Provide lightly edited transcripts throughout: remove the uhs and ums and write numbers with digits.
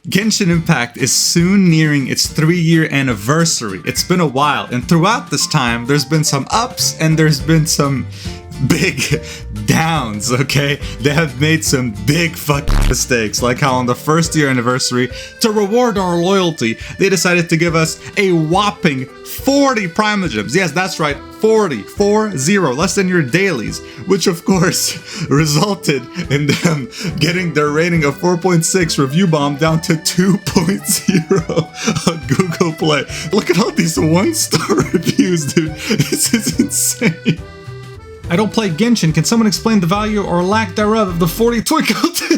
Genshin Impact is soon nearing its 3-year anniversary. It's been a while, and throughout this time, there's been some ups and there's been some big downs, okay? They have made some big fucking mistakes, like how on the first year anniversary, to reward our loyalty, they decided to give us a whopping 40 Primogems. Yes, that's right, 40, less than your dailies, which of course resulted in them getting their rating of 4.6 review bomb down to 2.0 on Google Play. Look at all these 1-star reviews, dude. This is insane. I don't play Genshin. Can someone explain the value or lack thereof of the 40 twinkle tits?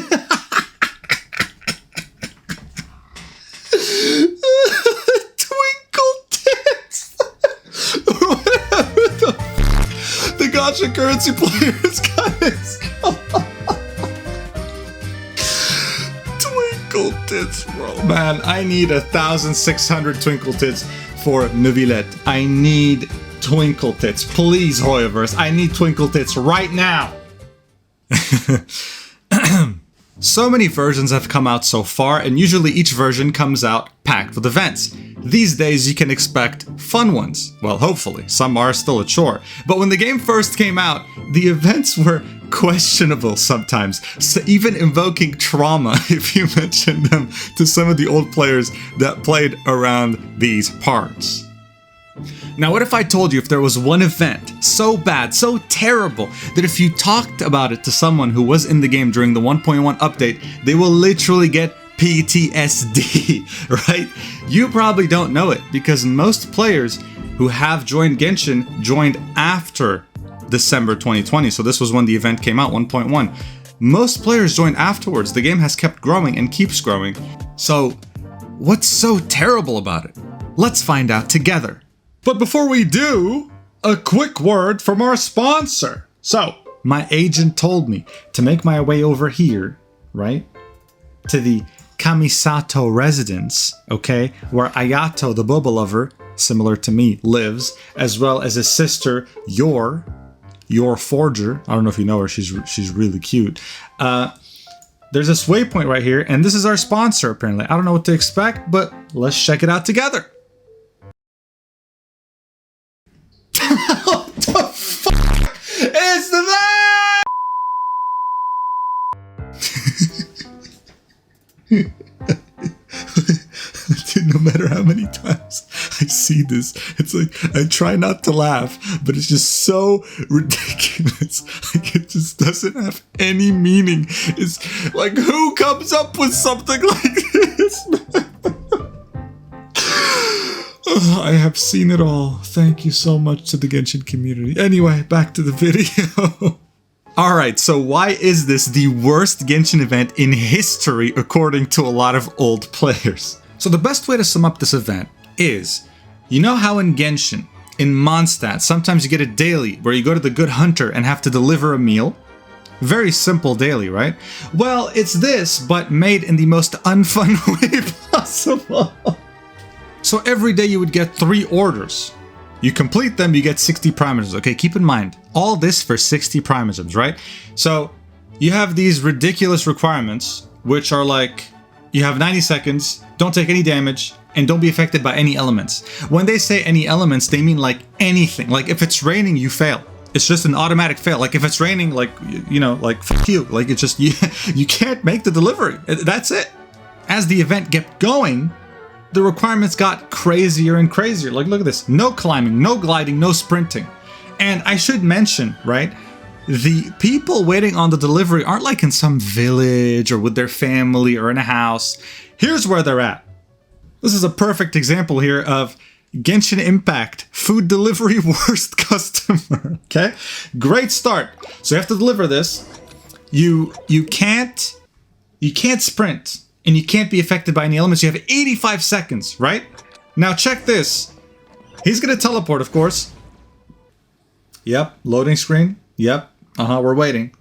Whatever the gacha currency players guys. Twinkle tits, bro. Man, I need 1,600 twinkle tits for Neuvillette. I need twinkle tits. Please, Hoyoverse, I need twinkle tits right now. So many versions have come out so far, and usually each version comes out packed with events. These days you can expect fun ones. Well, hopefully. Some are still a chore. But when the game first came out, the events were questionable sometimes, so even invoking trauma if you mention them to some of the old players that played around these parts. Now, what if I told you if there was one event so bad, so terrible, that if you talked about it to someone who was in the game during the 1.1 update, they will literally get PTSD, right? You probably don't know it, because most players who have joined Genshin joined after December 2020, so this was when the event came out, 1.1. Most players joined afterwards. The game has kept growing and keeps growing. So, what's so terrible about it? Let's find out together. But before we do, a quick word from our sponsor. So, my agent told me to make my way over here, right, to the Kamisato residence, okay, where Ayato, the boba lover, similar to me, lives, as well as his sister, your forger. I don't know if you know her, she's really cute. There's this waypoint right here, and this is our sponsor, apparently. I don't know what to expect, but let's check it out together. What the fuck is that? Dude, no matter how many times I see this, it's like I try not to laugh, but it's just so ridiculous. Like, it just doesn't have any meaning. It's like, who comes up with something like this? I have seen it all. Thank you so much to the Genshin community. Anyway, back to the video. Alright, so why is this the worst Genshin event in history according to a lot of old players? So the best way to sum up this event is, you know how in Genshin, in Mondstadt, sometimes you get a daily where you go to the Good Hunter and have to deliver a meal? Very simple daily, right? Well, it's this, but made in the most unfun way possible. So every day you would get 3 orders. You complete them, you get 60 Primogems. Okay, keep in mind, all this for 60 Primogems, right? So you have these ridiculous requirements, which are like, you have 90 seconds, don't take any damage, and don't be affected by any elements. When they say any elements, they mean like anything. Like if it's raining, you fail. It's just an automatic fail. Like if it's raining, like, you know, like fuck you. Like it's just, you can't make the delivery. That's it. As the event kept going, the requirements got crazier and crazier. Like, look at this. No climbing, no gliding, no sprinting. And I should mention, right, the people waiting on the delivery aren't like in some village or with their family or in a house. Here's where they're at. This is a perfect example here of Genshin Impact food delivery worst customer. Okay? Great start. So you have to deliver this. You can't sprint. And you can't be affected by any elements. You have 85 seconds, right? Now check this. He's gonna teleport, of course. Yep, loading screen. Yep, we're waiting.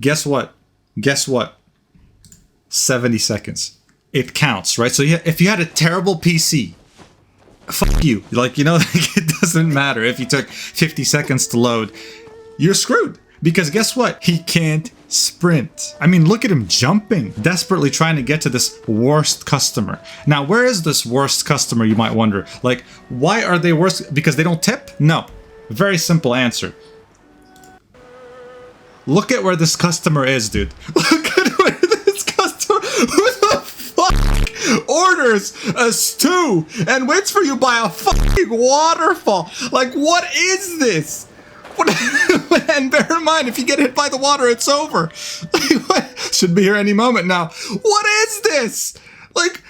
Guess what? 70 seconds. It counts, right? So if you had a terrible PC, fuck you. Like, you know, it doesn't matter if you took 50 seconds to load. You're screwed. Because guess what? He can't sprint. I mean, look at him jumping, desperately trying to get to this worst customer. Now, where is this worst customer, you might wonder? Like, why are they worst? Because they don't tip? No. Very simple answer. Look at where this customer is, dude. Look at where this customer... Who the fuck orders a stew and waits for you by a fucking waterfall? Like, what is this? And bear in mind, if you get hit by the water, it's over. Should be here any moment now. What is this? Like,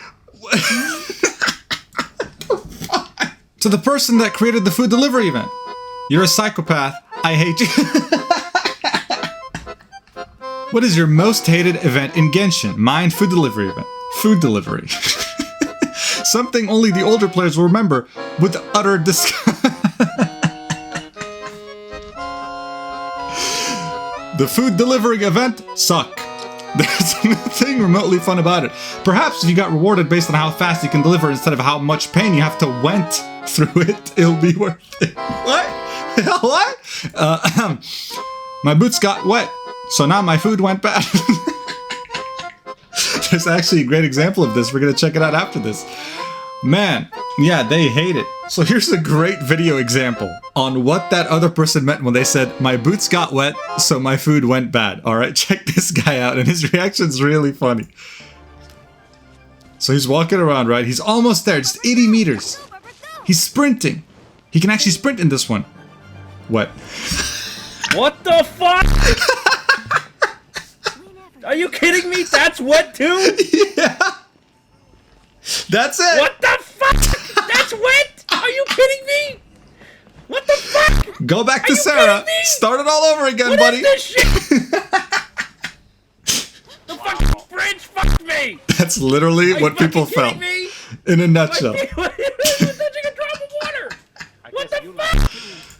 to the person that created the food delivery event, you're a psychopath. I hate you. What is your most hated event in Genshin? Mine, food delivery event. Food delivery. Something only the older players will remember with utter disgust. The food delivering event suck. There's nothing remotely fun about it. Perhaps if you got rewarded based on how fast you can deliver instead of how much pain you have to went through it, it'll be worth it. What? What? My boots got wet, so now my food went bad. There's actually a great example of this. We're gonna check it out after this. Man, yeah, they hate it. So here's a great video example on what that other person meant when they said, my boots got wet, so my food went bad. All right, check this guy out, and his reaction's really funny. So he's walking around, right? He's almost there, just 80 meters. He's sprinting. He can actually sprint in this one. Wet. What the fuck? Are you kidding me? That's wet too? Yeah. That's it. What the fuck? That's wet? Are you kidding me? What the fuck? Go back to Sarah. Start it all over again, what buddy. What is this shit? The fucking bridge fucked me. That's literally what people felt. Me? In a nutshell. Touching a drop of water. What the fuck?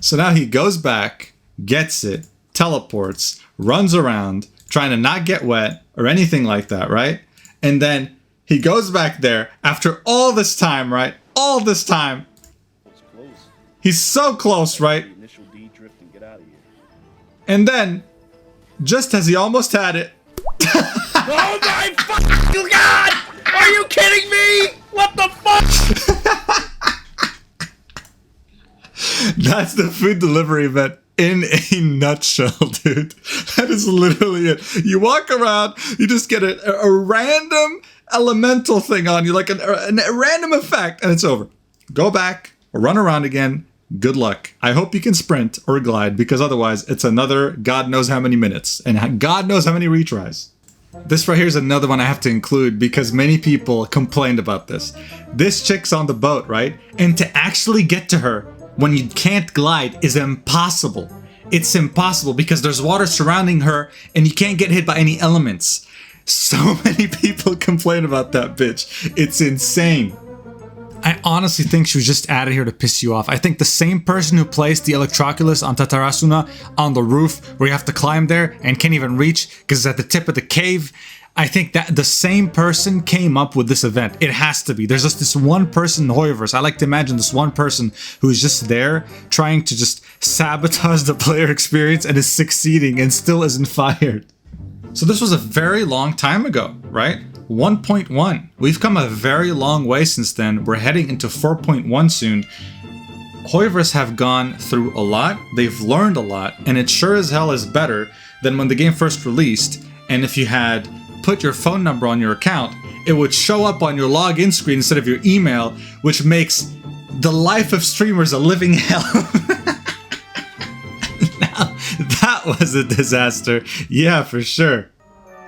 So now he goes back, gets it, teleports, runs around, trying to not get wet or anything like that, right? And then he goes back there after all this time, right? All this time. He's so close, right? And then, just as he almost had it. Oh my fucking god! Are you kidding me? What the fuck? That's the food delivery event in a nutshell, dude. That is literally it. You walk around, you just get a random elemental thing on you, like a random effect, and it's over. Go back, run around again. Good luck. I hope you can sprint or glide, because otherwise it's another God knows how many minutes and God knows how many retries. This right here is another one I have to include because many people complained about this. This chick's on the boat, right? And to actually get to her when you can't glide is impossible. It's impossible because there's water surrounding her and you can't get hit by any elements. So many people complain about that bitch. It's insane. I honestly think she was just added here to piss you off. I think the same person who placed the Electroculus on Tatarasuna on the roof where you have to climb there and can't even reach because it's at the tip of the cave, I think that the same person came up with this event. It has to be. There's just this one person in the Hoyoverse. I like to imagine this one person who's just there trying to just sabotage the player experience and is succeeding and still isn't fired. So this was a very long time ago, right? 1.1. We've come a very long way since then. We're heading into 4.1 soon. Hoyoverse have gone through a lot, they've learned a lot, and it sure as hell is better than when the game first released. And if you had put your phone number on your account, it would show up on your login screen instead of your email, which makes the life of streamers a living hell. Now, that was a disaster. Yeah, for sure.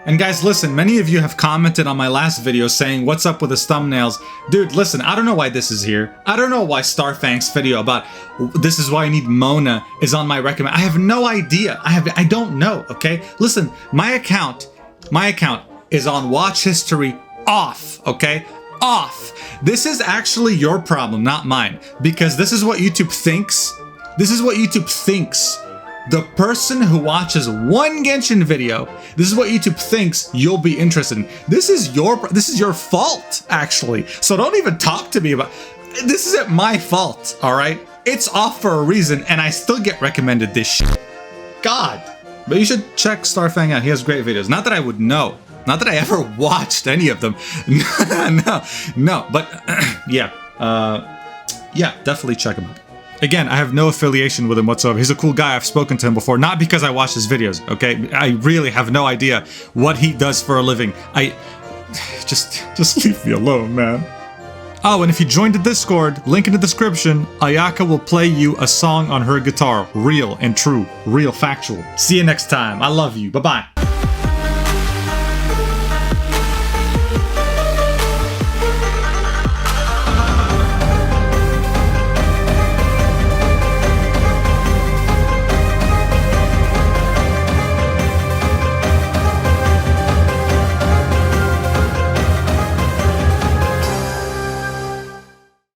And guys, listen, many of you have commented on my last video saying, what's up with the thumbnails? Dude, listen, I don't know why this is here. I don't know why Starfang's video about this is why I need Mona is on my recommend. I have no idea. I don't know, okay? Listen, my account is on watch history off, okay? Off. This is actually your problem, not mine, because this is what YouTube thinks. This is what YouTube thinks. The person who watches one Genshin video, this is what YouTube thinks you'll be interested in. This is your fault, actually. So don't even talk to me about, this isn't my fault, all right? It's off for a reason, and I still get recommended this shit. God, But you should check Starfang out. He has great videos. Not that I would know. Not that I ever watched any of them. No. But yeah. Yeah, definitely check him out. Again, I have no affiliation with him whatsoever. He's a cool guy. I've spoken to him before. Not because I watch his videos, okay? I really have no idea what he does for a living. Just leave me alone, man. Oh, and if you joined the Discord, link in the description, Ayaka will play you a song on her guitar. Real and true. Real factual. See you next time. I love you. Bye-bye.